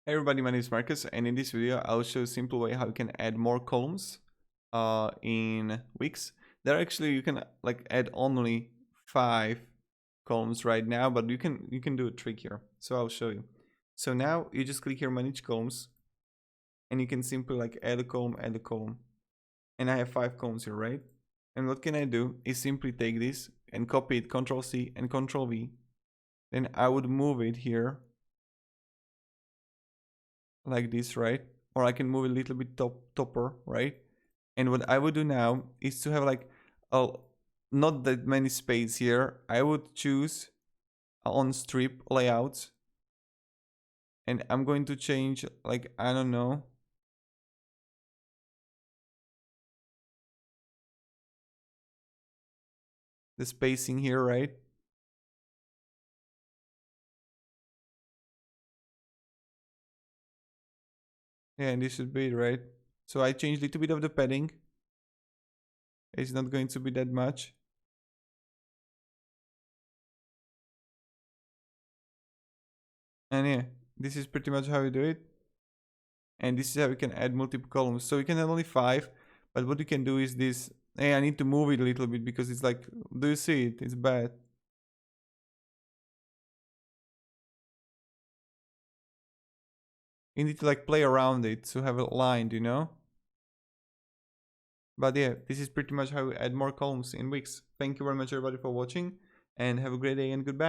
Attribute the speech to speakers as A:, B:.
A: Hey everybody, my name is Marcus, and in this video I'll show a simple way how you can add more columns in Wix. There actually you can like add only 5 columns right now, but you can do a trick here. So I'll show you. So now you just click here manage columns, and you can simply like add a column, and I have 5 columns here, right? And what can I do is simply take this and copy it, Ctrl C and Ctrl V. Then I would move it here like this, right? Or I can move a little bit topper, right? And what I would do now is to have like not that many space here. I would choose on strip layouts, and I'm going to change like, I don't know, the spacing here, right? Yeah, and this should be it, right? So I changed a little bit of the padding. It's not going to be that much. And yeah, this is pretty much how you do it. And this is how you can add multiple columns. So you can have only 5, but what you can do is this. Hey, I need to move it a little bit because it's like, do you see it? It's bad. You need to like play around it to have it lined, you know? But yeah, this is pretty much how we add more columns in Wix. Thank you very much everybody for watching, and have a great day and goodbye.